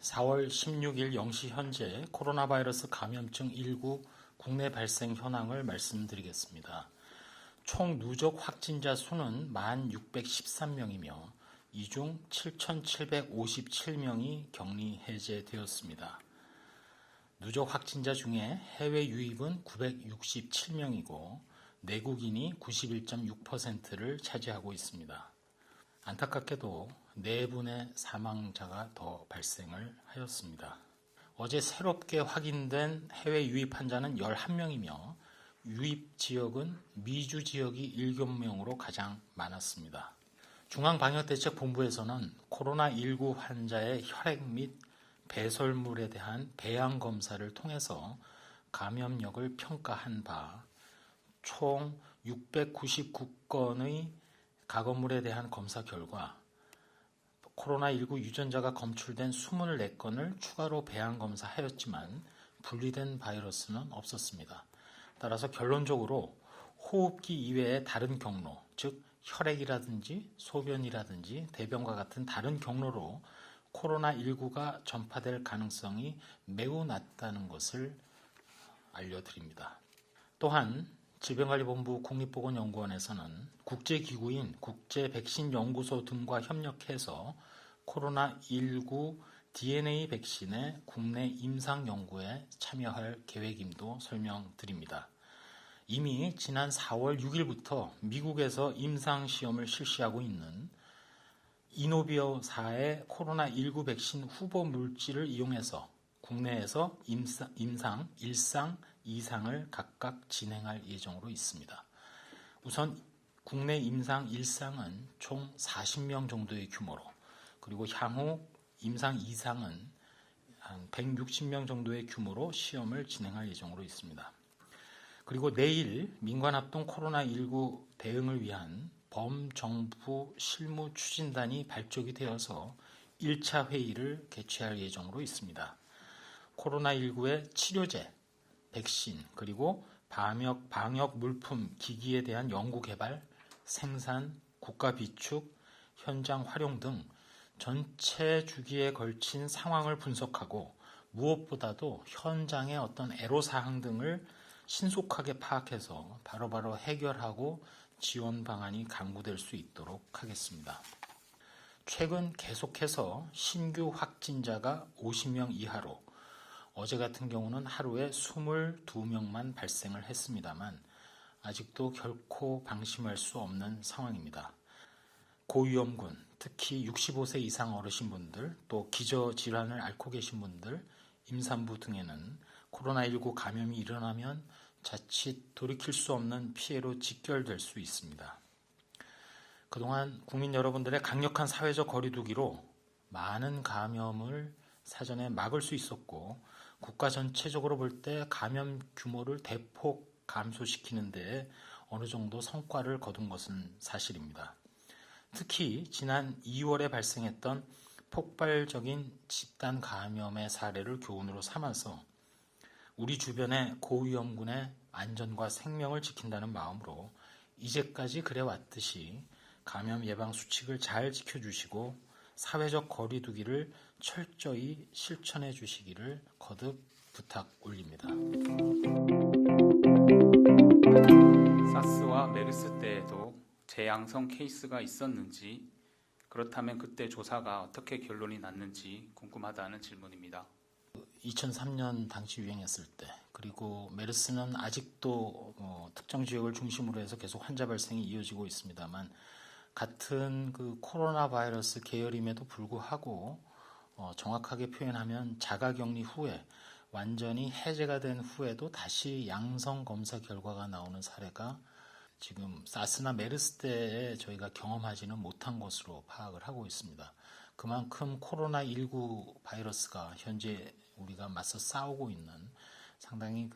4월 16일 0시 현재 코로나 바이러스 감염증 19 국내 발생 현황을 말씀드리겠습니다. 총 누적 확진자 수는 1,613명이며 이 중 7,757명이 격리 해제되었습니다. 누적 확진자 중에 해외 유입은 967명이고 내국인이 91.6%를 차지하고 있습니다. 안타깝게도 4분의 사망자가 더 발생을 하였습니다. 어제 새롭게 확인된 해외 유입 환자는 11명이며 유입 지역은 미주 지역이 7명으로 가장 많았습니다. 중앙방역대책본부에서는 코로나19 환자의 혈액 및 배설물에 대한 배양 검사를 통해서 감염력을 평가한 바 총 699건의 가건물에 대한 검사 결과 코로나19 유전자가 검출된 24건을 추가로 배양 검사하였지만 분리된 바이러스는 없었습니다. 따라서 결론적으로 호흡기 이외의 다른 경로, 즉 혈액이라든지 소변이라든지 대변과 같은 다른 경로로 코로나19가 전파될 가능성이 매우 낮다는 것을 알려드립니다. 또한 질병관리본부 국립보건연구원에서는 국제기구인 국제백신연구소 등과 협력해서 코로나19 DNA 백신의 국내 임상 연구에 참여할 계획임도 설명드립니다. 이미 지난 4월 6일부터 미국에서 임상 시험을 실시하고 있는 이노비어사의 코로나19 백신 후보 물질을 이용해서 국내에서 임상 1상, 2상을 각각 진행할 예정으로 있습니다. 우선 국내 임상 1상은 총 40명 정도의 규모로, 그리고 향후 임상 2상은 한 160명 정도의 규모로 시험을 진행할 예정으로 있습니다. 그리고 내일 민관합동 코로나19 대응을 위한 범정부 실무추진단이 발족이 되어서 1차 회의를 개최할 예정으로 있습니다. 코로나19의 치료제, 백신, 그리고 방역 물품, 기기에 대한 연구 개발, 생산, 국가 비축, 현장 활용 등 전체 주기에 걸친 상황을 분석하고 무엇보다도 현장의 어떤 애로사항 등을 신속하게 파악해서 바로바로 해결하고 지원 방안이 강구될 수 있도록 하겠습니다. 최근 계속해서 신규 확진자가 50명 이하로, 어제 같은 경우는 하루에 22명만 발생을 했습니다만 아직도 결코 방심할 수 없는 상황입니다. 고위험군, 특히 65세 이상 어르신분들, 또 기저질환을 앓고 계신 분들, 임산부 등에는 코로나19 감염이 일어나면 자칫 돌이킬 수 없는 피해로 직결될 수 있습니다. 그동안 국민 여러분들의 강력한 사회적 거리두기로 많은 감염을 사전에 막을 수 있었고, 국가 전체적으로 볼 때 감염 규모를 대폭 감소시키는 데 어느 정도 성과를 거둔 것은 사실입니다. 특히 지난 2월에 발생했던 폭발적인 집단 감염의 사례를 교훈으로 삼아서 우리 주변의 고위험군의 안전과 생명을 지킨다는 마음으로 이제까지 그래왔듯이 감염 예방 수칙을 잘 지켜주시고 사회적 거리두기를 철저히 실천해 주시기를 거듭 부탁 올립니다. 사스와 메르스 때에도 재양성 케이스가 있었는지, 그렇다면 그때 조사가 어떻게 결론이 났는지 궁금하다는 질문입니다. 2003년 당시 유행했을 때, 그리고 메르스는 아직도 특정 지역을 중심으로 해서 계속 환자 발생이 이어지고 있습니다만, 같은 그 코로나 바이러스 계열임에도 불구하고 정확하게 표현하면 자가격리 후에 완전히 해제가 된 후에도 다시 양성 검사 결과가 나오는 사례가 지금 사스나 메르스 때에 저희가 경험하지는 못한 것으로 파악을 하고 있습니다. 그만큼 코로나19 바이러스가 현재 우리가 맞서 싸우고 있는 상당히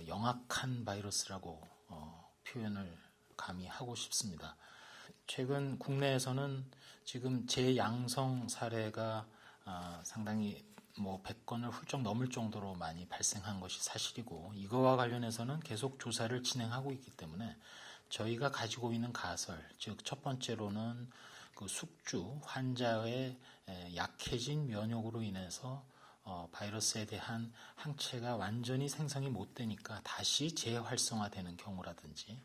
영악한 바이러스라고 표현을 감히 하고 싶습니다. 최근 국내에서는 지금 재양성 사례가 상당히 100건을 훌쩍 넘을 정도로 많이 발생한 것이 사실이고, 이거와 관련해서는 계속 조사를 진행하고 있기 때문에 저희가 가지고 있는 가설, 즉 첫 번째로는 그 숙주 환자의 약해진 면역으로 인해서 바이러스에 대한 항체가 완전히 생성이 못 되니까 다시 재활성화되는 경우라든지,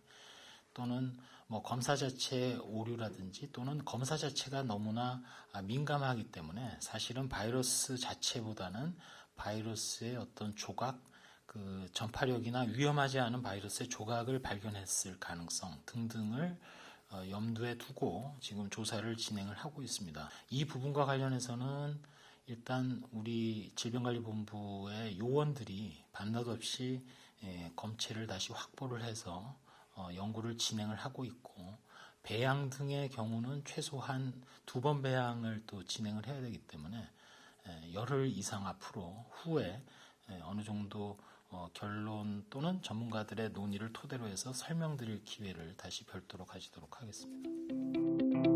또는 뭐 검사 자체의 오류라든지, 또는 검사 자체가 너무나 민감하기 때문에 사실은 바이러스 자체보다는 바이러스의 어떤 조각, 그 전파력이나 위험하지 않은 바이러스의 조각을 발견했을 가능성 등등을 염두에 두고 지금 조사를 진행을 하고 있습니다. 이 부분과 관련해서는 일단 우리 질병관리본부의 요원들이 밤낮 없이 검체를 다시 확보를 해서 연구를 진행을 하고 있고, 배양 등의 경우는 최소한 2번 배양을 또 진행을 해야 되기 때문에 열흘 이상 앞으로 후에 어느 정도 결론 또는 전문가들의 논의를 토대로 해서 설명드릴 기회를 다시 별도로 가지도록 하겠습니다.